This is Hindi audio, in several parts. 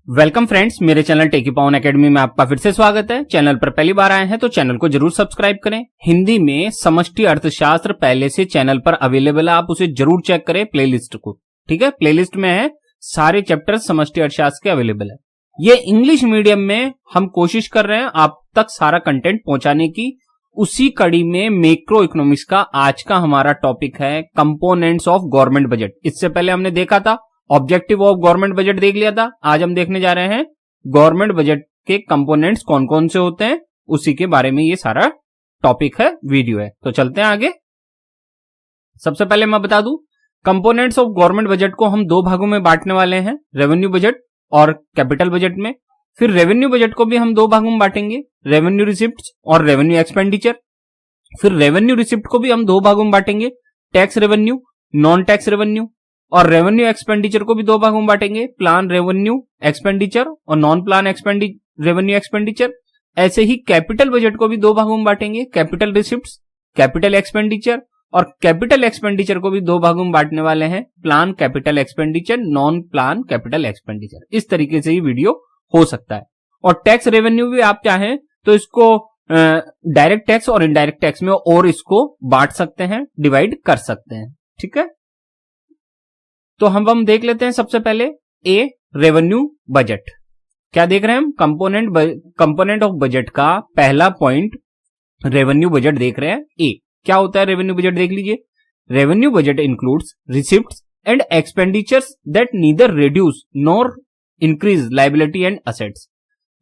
वेलकम फ्रेंड्स, मेरे चैनल टेकी पावन एकेडमी में आपका फिर से स्वागत है। चैनल पर पहली बार आए हैं तो चैनल को जरूर सब्सक्राइब करें। हिंदी में समष्टि अर्थशास्त्र पहले से चैनल पर अवेलेबल है, आप उसे जरूर चेक करें प्लेलिस्ट को। ठीक है, प्लेलिस्ट में है सारे चैप्टर समष्टि अर्थशास्त्र के अवेलेबल है। ये इंग्लिश मीडियम में हम कोशिश कर रहे हैं आप तक सारा कंटेंट पहुंचाने की। उसी कड़ी में मैक्रो इकोनॉमिक्स का आज का हमारा टॉपिक है कंपोनेंट्स ऑफ गवर्नमेंट बजट। इससे पहले हमने देखा था ऑब्जेक्टिव ऑफ गवर्नमेंट बजट, देख लिया था। आज हम देखने जा रहे हैं गवर्नमेंट बजट के कंपोनेंट्स कौन कौन से होते हैं, उसी के बारे में ये सारा टॉपिक है, वीडियो है। तो चलते हैं आगे। सबसे पहले मैं बता दूं, कंपोनेंट्स ऑफ गवर्नमेंट बजट को हम दो भागों में बांटने वाले हैं, रेवेन्यू बजट और कैपिटल बजट में। फिर रेवेन्यू बजट को भी हम दो भागों में बांटेंगे, रेवेन्यू रिसिप्ट और रेवेन्यू एक्सपेंडिचर। फिर रेवेन्यू रिसिप्ट को भी हम दो भागों में बांटेंगे, tax revenue, non tax revenue. और रेवेन्यू एक्सपेंडिचर को भी दो भागों में बांटेंगे, प्लान रेवेन्यू एक्सपेंडिचर और नॉन प्लान रेवेन्यू एक्सपेंडिचर। ऐसे ही कैपिटल बजट को भी दो भागों में बांटेंगे, कैपिटल रिसिप्ट्स, कैपिटल एक्सपेंडिचर। और कैपिटल एक्सपेंडिचर को भी दो भागों में बांटने वाले हैं, plan capital expenditure, non plan capital expenditure. इस तरीके से ही वीडियो हो सकता है। और टैक्स रेवेन्यू भी आप चाहें तो इसको डायरेक्ट टैक्स और इनडायरेक्ट टैक्स में और इसको बांट सकते हैं, डिवाइड कर सकते हैं। ठीक है, तो हम देख लेते हैं सबसे पहले ए रेवेन्यू बजट। क्या देख रहे हैं हम? कंपोनेंट ऑफ बजट का पहला पॉइंट रेवेन्यू बजट देख रहे हैं। ए क्या होता है रेवेन्यू बजट, देख लीजिए। Revenue budget includes receipts and expenditures that neither reduce nor increase liability and assets.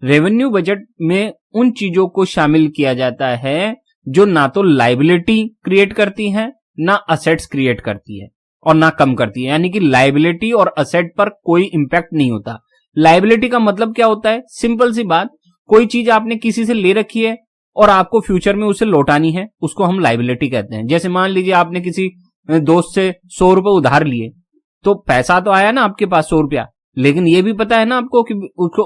Revenue budget में उन चीजों को शामिल किया जाता है जो ना तो लायबिलिटी क्रिएट करती हैं, ना असेट्स क्रिएट करती है और ना कम करती है। यानी कि लायबिलिटी और असेट पर कोई इंपैक्ट नहीं होता। लायबिलिटी का मतलब क्या होता है? सिंपल सी बात, कोई चीज आपने किसी से ले रखी है और आपको फ्यूचर में उसे लौटानी है, उसको हम लायबिलिटी कहते हैं। जैसे मान लीजिए आपने किसी दोस्त से 100 रुपए उधार लिए, तो पैसा तो आया ना आपके पास 100 रुपया, लेकिन ये भी पता है ना आपको कि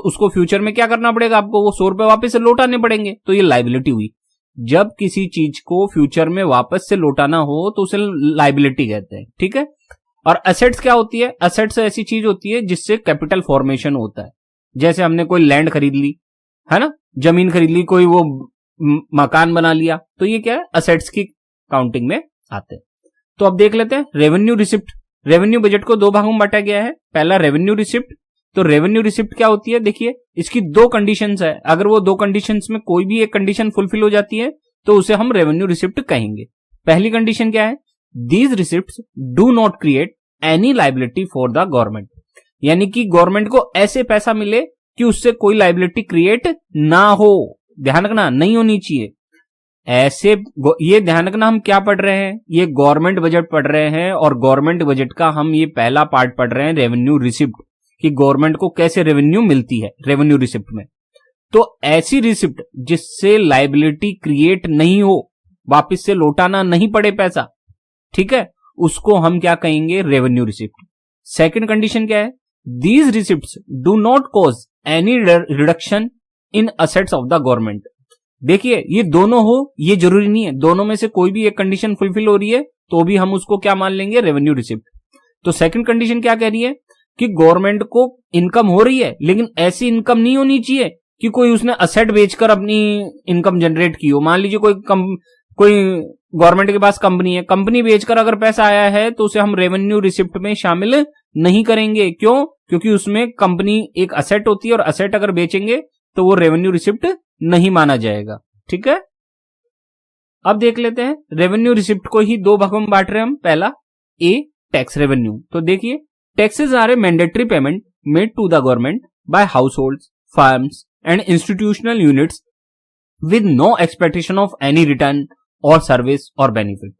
उसको फ्यूचर में क्या करना पड़ेगा, आपको वो 100 रुपए वापस से लौटाने पड़ेंगे। तो ये लायबिलिटी हुई। जब किसी चीज को फ्यूचर में वापस से लौटाना हो तो उसे लायबिलिटी कहते हैं। ठीक है, और असेट्स क्या होती है? असेट्स ऐसी चीज होती है जिससे कैपिटल फॉर्मेशन होता है। जैसे हमने कोई लैंड खरीद ली है ना, जमीन खरीद ली, कोई वो मकान बना लिया, तो ये क्या है? असेट्स की काउंटिंग में आते हैं। तो अब देख लेते हैं रेवेन्यू रिसिप्ट। रेवेन्यू बजट को दो भागों में बांटा गया है। पहला रेवेन्यू रिसिप्ट। तो रेवेन्यू रिसिप्ट क्या होती है? देखिए, इसकी दो कंडीशंस है। अगर वो दो कंडीशंस में कोई भी एक कंडीशन फुलफिल हो जाती है तो उसे हम रेवेन्यू रिसिप्ट कहेंगे। पहली कंडीशन क्या है? These receipts do not create any liability for the government. यानी कि गवर्नमेंट को ऐसे पैसा मिले कि उससे कोई लायबिलिटी क्रिएट ना हो। ध्यान रखना, नहीं होनी चाहिए ऐसे। ये ध्यान रखना, हम क्या पढ़ रहे हैं? ये गवर्नमेंट बजट पढ़ रहे हैं और गवर्नमेंट बजट का हम ये पहला पार्ट पढ़ रहे हैं रेवेन्यू रिसिप्ट, कि गवर्नमेंट को कैसे रेवेन्यू मिलती है रेवेन्यू रिसिप्ट में। तो ऐसी रिसिप्ट जिससे लायबिलिटी क्रिएट नहीं हो, वापस से लौटाना नहीं पड़े पैसा, ठीक है, उसको हम क्या कहेंगे? Revenue receipt. सेकंड कंडीशन क्या है? These receipts do not cause any reduction in assets of the government. देखिए, ये दोनों हो, ये जरूरी नहीं है, दोनों में से कोई भी एक कंडीशन फुलफिल हो रही है तो भी हम उसको क्या मान लेंगे? Revenue receipt. तो सेकंड कंडीशन क्या कह रही है? कि गवर्नमेंट को इनकम हो रही है, लेकिन ऐसी इनकम नहीं होनी चाहिए कि कोई उसने असेट बेचकर अपनी इनकम जनरेट की हो। मान लीजिए कोई गवर्नमेंट के पास कंपनी है, कंपनी बेचकर अगर पैसा आया है तो उसे हम रेवेन्यू रिसिप्ट में शामिल नहीं करेंगे। क्यों? क्योंकि उसमें कंपनी एक असेट होती है और असेट अगर बेचेंगे तो वो रेवेन्यू रिसिप्ट नहीं माना जाएगा। ठीक है, अब देख लेते हैं रेवेन्यू रिसिप्ट को ही दो भागों में बांट रहे हैं हम। पहला ए टैक्स रेवेन्यू। तो देखिए, taxes are a mandatory payment made to the government by households, firms and institutional units with no expectation of any return और सर्विस और बेनिफिट।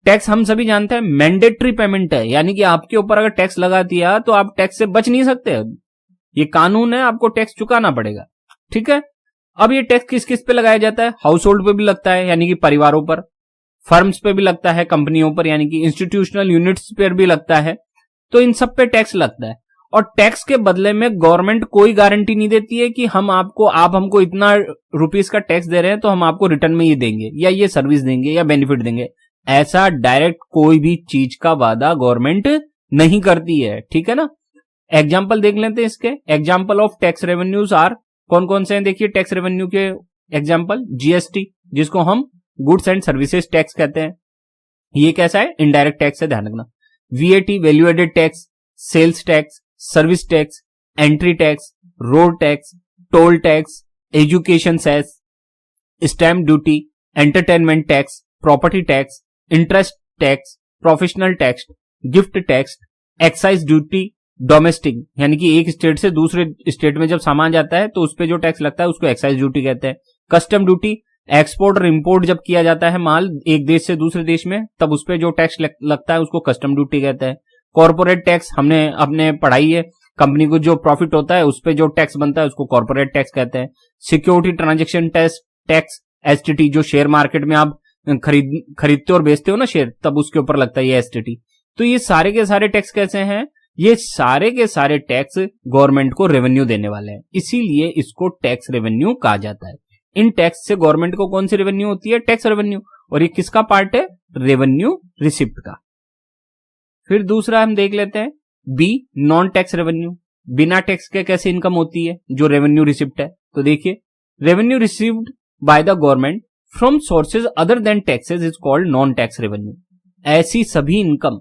टैक्स हम सभी जानते हैं मैंडेटरी पेमेंट है, यानी कि आपके ऊपर अगर टैक्स लगा दिया तो आप टैक्स से बच नहीं सकते। ये कानून है, आपको टैक्स चुकाना पड़ेगा। ठीक है, अब ये टैक्स किस किस पे लगाया जाता है? हाउस होल्ड पे भी लगता है, यानी कि परिवारों पर। फर्म्स पे भी लगता है, कंपनियों पर, यानी कि इंस्टीट्यूशनल यूनिट्स पर भी लगता है। तो इन सब पे टैक्स लगता है और टैक्स के बदले में गवर्नमेंट कोई गारंटी नहीं देती है कि आप हमको इतना रुपीस का टैक्स दे रहे हैं तो हम आपको रिटर्न में ये देंगे या ये सर्विस देंगे या बेनिफिट देंगे। ऐसा डायरेक्ट कोई भी चीज का वादा गवर्नमेंट नहीं करती है। ठीक है ना, एग्जाम्पल देख लेते हैं इसके। Example of tax revenues are, कौन कौन से हैं देखिए टैक्स रेवेन्यू के एग्जाम्पल। जीएसटी, जिसको हम गुड्स एंड सर्विसेज टैक्स कहते हैं, ये कैसा है, इनडायरेक्ट टैक्स है, ध्यान रखना। VAT, value added tax, sales tax, service tax, entry tax, road tax, toll tax, education cess, stamp duty, entertainment tax, property tax, interest tax, professional tax, gift tax, excise duty domestic, यानी कि एक स्टेट से दूसरे स्टेट में जब सामान जाता है तो उस पर जो टैक्स लगता है उसको एक्साइज ड्यूटी कहते हैं। कस्टम ड्यूटी, एक्सपोर्ट और इंपोर्ट जब किया जाता है माल एक देश से दूसरे देश में, तब उस पर जो टैक्स लगता है उसको कस्टम ड्यूटी कहते हैं। कॉर्पोरेट टैक्स, हमने अपने पढ़ाई है, कंपनी को जो प्रॉफिट होता है उस पर जो टैक्स बनता है उसको कॉर्पोरेट टैक्स कहते हैं। सिक्योरिटी ट्रांजेक्शन टैक्स, एसटीटी, जो शेयर मार्केट में आप खरीदते और बेचते हो ना शेयर, तब उसके ऊपर लगता है ये एसटीटी। तो ये सारे के सारे टैक्स कैसे हैं, ये सारे के सारे टैक्स गवर्नमेंट को रेवेन्यू देने वाले हैं, इसीलिए इसको टैक्स रेवेन्यू कहा जाता है। इन टैक्स से गवर्नमेंट को कौन सी रेवेन्यू होती है, टैक्स रेवेन्यू, और ये किसका पार्ट है, रेवेन्यू रिसिप्ट का। फिर दूसरा हम देख लेते हैं बी, नॉन टैक्स रेवेन्यू। बिना टैक्स के कैसे इनकम होती है, जो रेवेन्यू रिसिप्ट है। तो देखिए, revenue received by the government from sources other than taxes is called non tax revenue. ऐसी सभी इनकम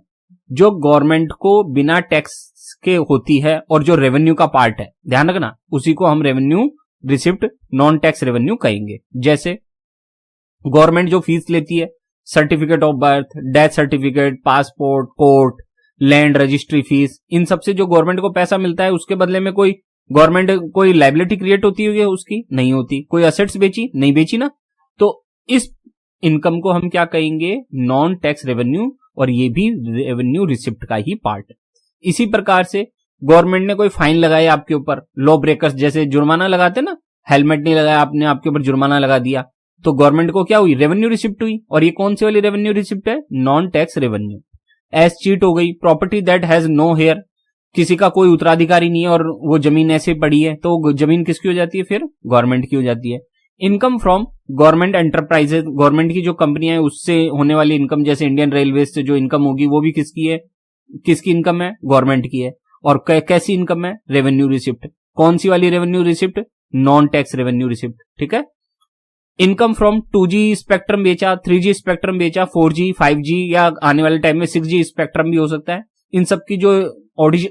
जो गवर्नमेंट को बिना टैक्स के होती है और जो रेवेन्यू का पार्ट है, ध्यान रखना, उसी को हम revenue receipt non tax revenue कहेंगे। जैसे गवर्नमेंट जो फीस लेती है, certificate of birth, death certificate, passport, court, land registry fees, इन सबसे जो गवर्नमेंट को पैसा मिलता है उसके बदले में कोई गवर्नमेंट कोई लायबिलिटी क्रिएट होती है उसकी, नहीं होती। कोई असेट्स बेची, नहीं बेची ना, तो इस इनकम को हम क्या कहेंगे, नॉन टैक्स रेवेन्यू, और ये भी रेवेन्यू रिसिप्ट का ही पार्ट है। इसी प्रकार से गवर्नमेंट ने कोई फाइन लगाया आपके ऊपर, लॉ ब्रेकर्स जैसे जुर्माना लगाते ना, हेलमेट नहीं लगाया आपने, आपके ऊपर जुर्माना लगा दिया, तो गवर्नमेंट को क्या हुई, रेवेन्यू रिसिप्ट हुई। और ये कौन सी वाली रेवेन्यू रिसिप्ट है, non tax revenue. Escheat हो गई, property that has no heir, किसी का कोई उत्तराधिकारी नहीं है और वो जमीन ऐसे पड़ी है, तो जमीन किसकी हो जाती है, फिर गवर्नमेंट की हो जाती है। Income from government enterprises, government की जो कंपनियां हैं उससे होने वाली इनकम, जैसे इंडियन रेलवे से जो इनकम होगी वो भी किसकी है, किसकी इनकम है, गवर्नमेंट की है। और कैसी इनकम है, रेवेन्यू रिसिप्ट। कौन सी वाली revenue receipt, non tax revenue receipt, ठीक है। इनकम फ्रॉम 2G स्पेक्ट्रम बेचा, 3G स्पेक्ट्रम बेचा, 4G, 5G या आने वाले टाइम में 6G स्पेक्ट्रम भी हो सकता है। इन सब की जो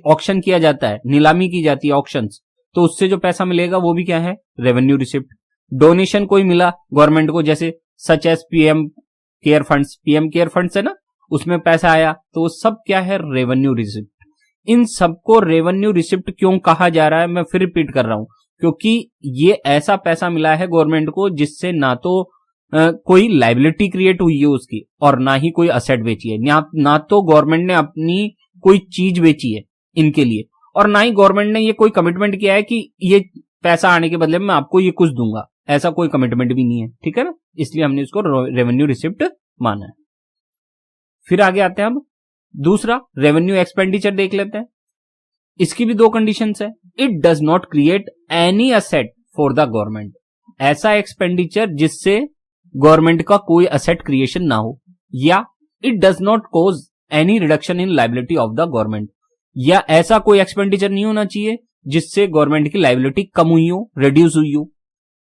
ऑक्शन किया जाता है, नीलामी की जाती है ऑक्शंस, तो उससे जो पैसा मिलेगा वो भी क्या है, रेवेन्यू रिसिप्ट। डोनेशन कोई मिला गवर्नमेंट को, जैसे such as PM care funds, PM care funds है ना, उसमें पैसा आया, तो वो सब क्या है, रेवेन्यू रिसिप्ट। इन सबको रेवेन्यू रिसिप्ट क्यों कहा जा रहा है, मैं फिर रिपीट कर रहा हूं, क्योंकि ये ऐसा पैसा मिला है गवर्नमेंट को जिससे ना तो कोई लायबिलिटी क्रिएट हुई है उसकी, और ना ही कोई असेट बेची है, ना तो गवर्नमेंट ने अपनी कोई चीज बेची है इनके लिए, और ना ही गवर्नमेंट ने ये कोई कमिटमेंट किया है कि ये पैसा आने के बदले में मैं आपको ये कुछ दूंगा, ऐसा कोई कमिटमेंट भी नहीं है, ठीक है ना। इसलिए हमने इसको रेवेन्यू रिसिप्ट माना है। फिर आगे आते हैं, अब दूसरा रेवेन्यू एक्सपेंडिचर देख लेते हैं। इसकी भी दो कंडीशंस है। It does not create any asset for the government, ऐसा एक्सपेंडिचर जिससे गवर्नमेंट का कोई असेट क्रिएशन ना हो, या it does not cause any reduction in liability of the government, या ऐसा कोई एक्सपेंडिचर नहीं होना चाहिए जिससे गवर्नमेंट की लायबिलिटी कम हुई हो, रिड्यूस हुई हो।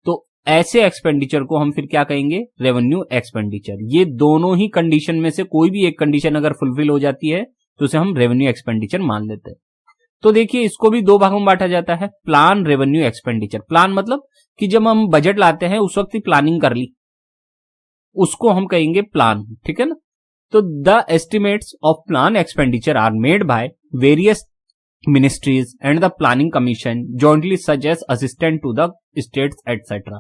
तो ऐसे एक्सपेंडिचर को हम फिर क्या कहेंगे, रेवेन्यू एक्सपेंडिचर। ये दोनों ही कंडीशन में से कोई भी एक कंडीशन अगर फुलफिल हो जाती है तो उसे हम रेवेन्यू एक्सपेंडिचर मान लेते हैं। तो देखिए, इसको भी दो भागों में बांटा जाता है, प्लान, रेवेन्यू एक्सपेंडिचर। प्लान मतलब कि जब हम बजट लाते हैं उस वक्त ही प्लानिंग कर ली, उसको हम कहेंगे प्लान, ठीक है ना। तो the estimates of plan expenditure are made by various ministries and the planning commission jointly such as assistant to the states etc.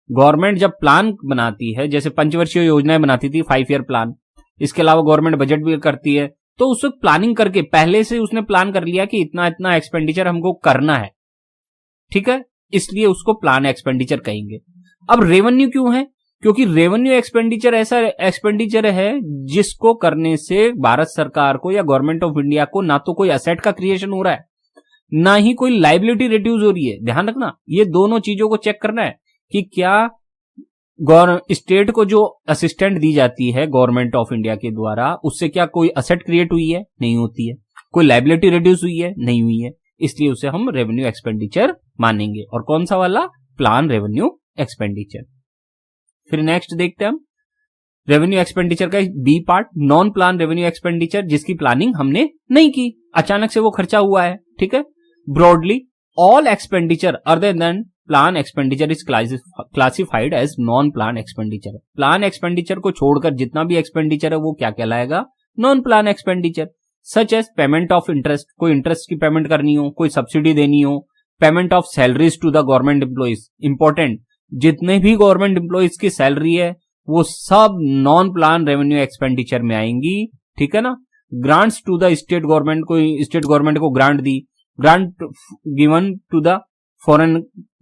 Government जब प्लान बनाती है, जैसे पंचवर्षीय योजनाएं बनाती थी, 5 ईयर प्लान, इसके अलावा गवर्नमेंट बजट भी करती है, तो उस वक्त प्लानिंग करके पहले से उसने प्लान कर लिया कि इतना इतना एक्सपेंडिचर हमको करना है, ठीक है, इसलिए उसको प्लान एक्सपेंडिचर कहेंगे। अब रेवेन्यू क्यों है, क्योंकि रेवेन्यू एक्सपेंडिचर ऐसा एक्सपेंडिचर है जिसको करने से भारत सरकार को या गवर्नमेंट ऑफ इंडिया को ना तो कोई असेट का क्रिएशन हो रहा है, ना ही कोई लायबिलिटी रिड्यूस हो रही है। ध्यान रखना, ये दोनों चीजों को चेक करना है कि क्या स्टेट को जो असिस्टेंट दी जाती है गवर्नमेंट ऑफ इंडिया के द्वारा, उससे क्या कोई असेट क्रिएट हुई है, नहीं होती है, कोई लायबिलिटी रिड्यूस हुई है, नहीं हुई है। इसलिए उसे हम रेवेन्यू एक्सपेंडिचर मानेंगे। और कौन सा वाला? Plan revenue expenditure. फिर नेक्स्ट देखते हैं हम रेवेन्यू एक्सपेंडिचर का B part, non plan revenue expenditure, जिसकी प्लानिंग हमने नहीं की, अचानक से वो खर्चा हुआ है। ठीक है, broadly all expenditure other than plan expenditure is classified as non plan expenditure. Plan expenditure को छोड़कर जितना भी एक्सपेंडिचर है वो क्या कहलाएगा? Non plan expenditure. Such as payment of interest, कोई इंटरेस्ट की पेमेंट करनी हो, कोई सब्सिडी देनी हो, payment of salaries to the government employees, important, जितने भी गवर्नमेंट एम्प्लॉइज की सैलरी है वो सब नॉन प्लान रेवेन्यू एक्सपेंडिचर में आएंगी। ठीक है ना। Grants to the state government, कोई स्टेट गवर्नमेंट को ग्रांट दी, grant given to the foreign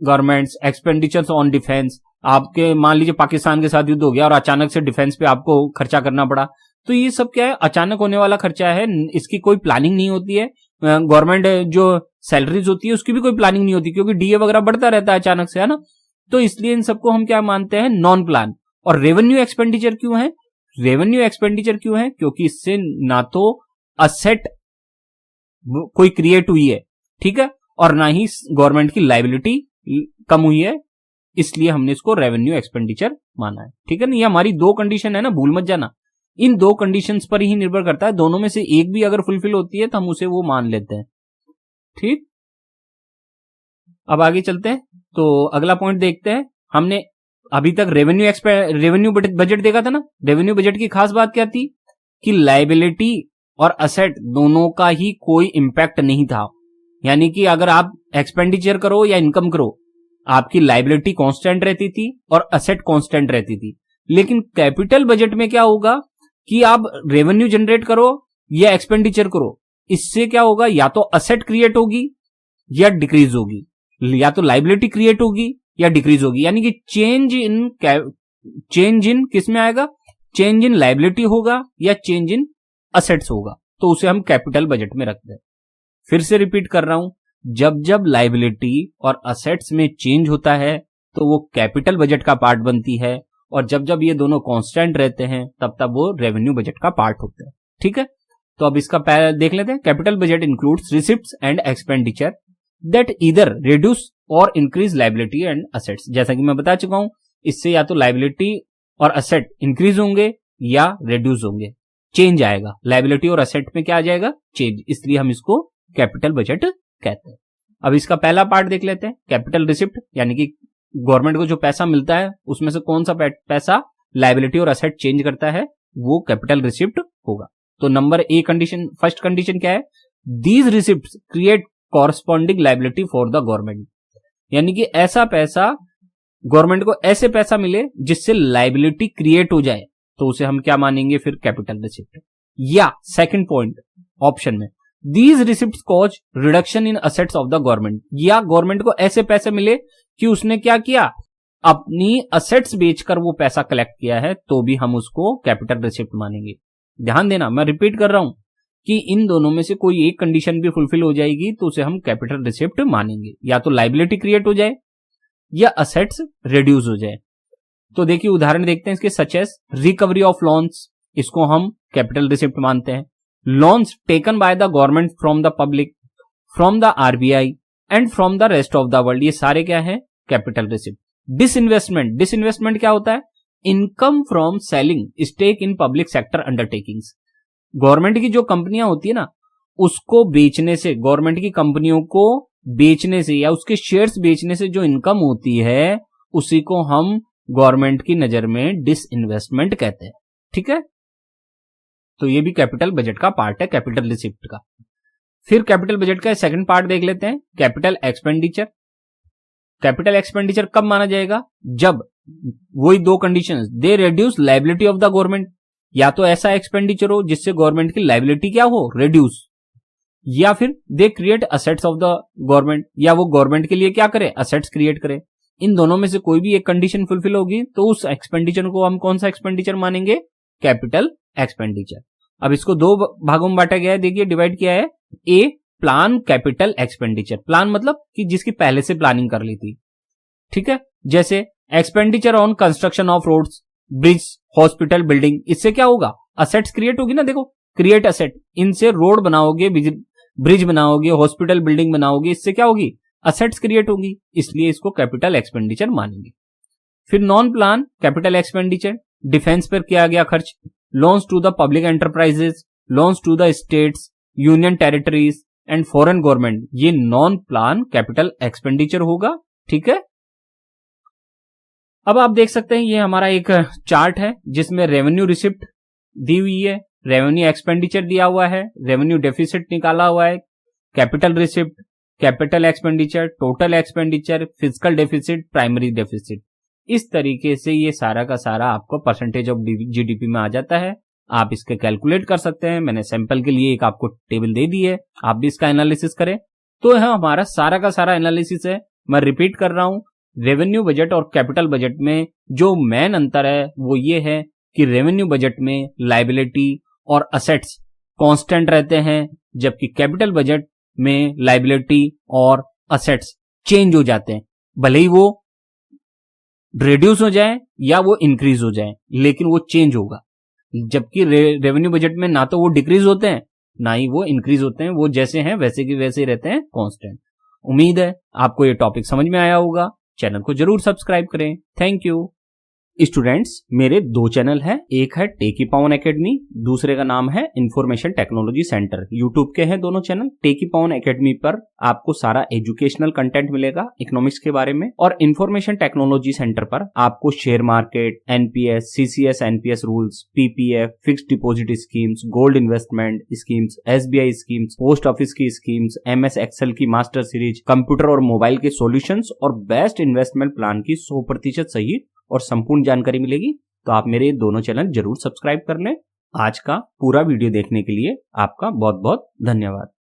governments, expenditures on defence, आपके मान लीजिए पाकिस्तान के साथ युद्ध हो गया और अचानक से डिफेंस पे आपको खर्चा करना पड़ा, तो ये सब क्या है? अचानक होने वाला खर्चा है, इसकी कोई प्लानिंग नहीं होती है। गवर्नमेंट जो सैलरीज होती है उसकी भी कोई प्लानिंग नहीं होती, क्योंकि डीए वगैरह बढ़ता रहता है अचानक से, है ना। तो इसलिए इन सबको हम क्या मानते हैं? Non plan. और रेवेन्यू एक्सपेंडिचर क्यों है? रेवेन्यू एक्सपेंडिचर क्यों है? क्योंकि इससे ना तो असेट कोई क्रिएट हुई है, ठीक है, और ना ही गवर्नमेंट की लायबिलिटी कम हुई है, इसलिए हमने इसको रेवेन्यू एक्सपेंडिचर माना है। ठीक है ना। ये हमारी दो कंडीशन है ना, भूल मत जाना। इन दो कंडीशंस पर ही निर्भर करता है, दोनों में से एक भी अगर फुलफिल होती है तो हम उसे वो मान लेते हैं। ठीक, अब आगे चलते हैं। तो अगला पॉइंट देखते हैं। हमने अभी तक रेवेन्यू बजट देखा था ना। रेवेन्यू बजट की खास बात क्या थी? कि लायबिलिटी और असेट दोनों का ही कोई इंपैक्ट नहीं था। यानी कि अगर आप एक्सपेंडिचर करो या इनकम करो, आपकी लायबिलिटी कांस्टेंट रहती थी और असेट कांस्टेंट रहती थी। लेकिन कैपिटल बजट में क्या होगा कि आप रेवेन्यू जनरेट करो या एक्सपेंडिचर करो, इससे क्या होगा? या तो असेट क्रिएट होगी या डिक्रीज होगी, या तो लायबिलिटी क्रिएट होगी या डिक्रीज होगी। यानी कि चेंज इन किस में आएगा? चेंज इन लायबिलिटी होगा या चेंज इन असेट्स होगा। तो उसे हम कैपिटल बजट में रखते हैं। फिर से रिपीट कर रहा हूं, जब जब लायबिलिटी और असेट्स में चेंज होता है तो वो कैपिटल बजट का पार्ट बनती है, और जब जब ये दोनों कांस्टेंट रहते हैं तब तब वो रेवेन्यू बजट का पार्ट होता है। ठीक है, तो अब इसका देख लेते हैं। Capital budget includes receipts and expenditure that either reduce और इंक्रीज लायबिलिटी एंड असेट्स। जैसा कि मैं बता चुका हूं, इससे या तो लायबिलिटी और असेट इंक्रीज होंगे या रिड्यूस होंगे, चेंज आएगा। लायबिलिटी और असेट में क्या आ जाएगा? चेंज। इसलिए हम इसको कैपिटल बजट कहते हैं। अब इसका पहला पार्ट देख लेते हैं, कैपिटल रिसिप्ट, यानी कि गवर्नमेंट को जो पैसा मिलता है उसमें से कौन सा पैसा लायबिलिटी और असेट चेंज करता है, वो कैपिटल रिसिप्ट होगा। तो number a condition, first condition क्या है? These receipts create corresponding liability for the government. यानी कि ऐसा पैसा, गवर्नमेंट को ऐसे पैसा मिले जिससे लायबिलिटी क्रिएट हो जाए, तो उसे हम क्या मानेंगे फिर? Capital receipt. या सेकंड पॉइंट ऑप्शन में, these receipts cause reduction in assets of the government. या गवर्नमेंट को ऐसे पैसे मिले कि उसने क्या किया? अपनी असेट्स बेचकर वो पैसा कलेक्ट किया है, तो भी हम उसको कैपिटल रिसिप्ट मानेंगे। ध्यान देना, मैं रिपीट कर रहा हूं कि इन दोनों में से कोई एक कंडीशन भी फुलफिल हो जाएगी तो उसे हम कैपिटल रिसिप्ट मानेंगे। या तो लायबिलिटी क्रिएट हो जाए या असेट्स रिड्यूस हो जाए। तो देखिए उदाहरण देखते हैं इसके, such as recovery of loans, इसको हम कैपिटल रिसिप्ट मानते हैं। Loans taken by the government from the public, from the RBI and from the rest of the world, ये सारे क्या है? Capital receipt. डिसइन्वेस्टमेंट, डिसइन्वेस्टमेंट क्या होता है? Income from selling stake in public sector undertakings. Government की जो कंपनियां होती है ना, उसको बेचने से, गवर्नमेंट की कंपनियों को बेचने से या उसके शेयर्स बेचने से जो इनकम होती है, उसी को हम गवर्नमेंट की नजर में डिसइन्वेस्टमेंट कहते हैं। ठीक है, तो ये भी कैपिटल बजट का पार्ट है, कैपिटल रिसिप्ट का। फिर कैपिटल बजट का सेकंड पार्ट देख लेते हैं, कैपिटल एक्सपेंडिचर। कैपिटल एक्सपेंडिचर कब माना जाएगा? जब वही दो conditions, they reduce liability of the government, या तो ऐसा एक्सपेंडिचर हो जिससे गवर्नमेंट की लायबिलिटी क्या हो? रिड्यूस, या फिर they create assets of the government, या वो गवर्नमेंट के लिए क्या करे? असेट्स क्रिएट करे। इन दोनों में से कोई भी एक कंडीशन फुलफिल होगी तो उस एक्सपेंडिचर को हम कौन सा एक्सपेंडिचर मानेंगे? Capital expenditure. अब इसको दो भागों में बांटा गया है, देखिए डिवाइड किया है। ए, प्लान कैपिटल एक्सपेंडिचर। प्लान मतलब कि जिसकी पहले से प्लानिंग कर ली थी। ठीक है, जैसे expenditure on construction of roads, bridge, hospital, building, इससे क्या होगा? असेट्स क्रिएट होगी ना। देखो, क्रिएट असेट, इनसे रोड बनाओगे, ब्रिज बनाओगे, हॉस्पिटल बिल्डिंग बनाओगे, इससे क्या होगी, असेट्स क्रिएट होगी, इसलिए इसको कैपिटल एक्सपेंडिचर मानेंगे। फिर non plan capital expenditure, defence पर किया गया खर्च, loans to the public enterprises, loans to the states, union territories and foreign government, ये नॉन प्लान कैपिटल एक्सपेंडिचर होगा। ठीक है, अब आप देख सकते हैं ये हमारा एक चार्ट है जिसमें रेवेन्यू रिसिप्ट दी हुई है, रेवेन्यू एक्सपेंडिचर दिया हुआ है, रेवेन्यू डेफिसिट निकाला हुआ है, capital receipt, capital expenditure, total expenditure, physical deficit, primary deficit. इस तरीके से ये सारा का सारा आपको परसेंटेज ऑफ जीडीपी में आ जाता है। आप इसके कैलकुलेट कर सकते हैं, मैंने सैंपल के लिए एक आपको टेबल दे दी है, आप भी इसका एनालिसिस करें। तो यह हमारा सारा का सारा एनालिसिस है। मैं रिपीट कर रहा हूं, रेवेन्यू बजट और कैपिटल बजट में जो मेन अंतर है वो ये है कि रेवेन्यू बजट में लायबिलिटी और असेट्स कांस्टेंट रहते हैं, जबकि कैपिटल बजट में लायबिलिटी और असेट्स चेंज हो जाते हैं, भले ही वो रिड्यूस हो जाए या वो इंक्रीज हो जाए, लेकिन वो चेंज होगा। जबकि रेवेन्यू बजट में ना तो वो डिक्रीज होते हैं ना ही वो इंक्रीज होते हैं, वो जैसे हैं वैसे के वैसे ही रहते हैं, कांस्टेंट। उम्मीद है आपको ये टॉपिक समझ में आया होगा। चैनल को जरूर सब्सक्राइब करें। Thank you. स्टूडेंट्स, मेरे दो चैनल हैं, एक है टेकी पावन एकेडमी, दूसरे का नाम है इंफॉर्मेशन टेक्नोलॉजी सेंटर। यूट्यूब के हैं दोनों चैनल। टेकी पावन एकेडमी पर आपको सारा एजुकेशनल कंटेंट मिलेगा इकोनॉमिक्स के बारे में, और इंफॉर्मेशन टेक्नोलॉजी सेंटर पर आपको share market, NPS, CCS NPS rules, PPF, fixed deposit schemes, gold investment schemes, SBI schemes, post office की स्कीम्स, एमएस एक्सेल की मास्टर सीरीज, कंप्यूटर और मोबाइल के सॉल्यूशंस और बेस्ट इन्वेस्टमेंट प्लान की 100% सही और संपूर्ण जानकारी मिलेगी। तो आप मेरे दोनों चैनल जरूर सब्सक्राइब कर लें। आज का पूरा वीडियो देखने के लिए आपका बहुत बहुत धन्यवाद।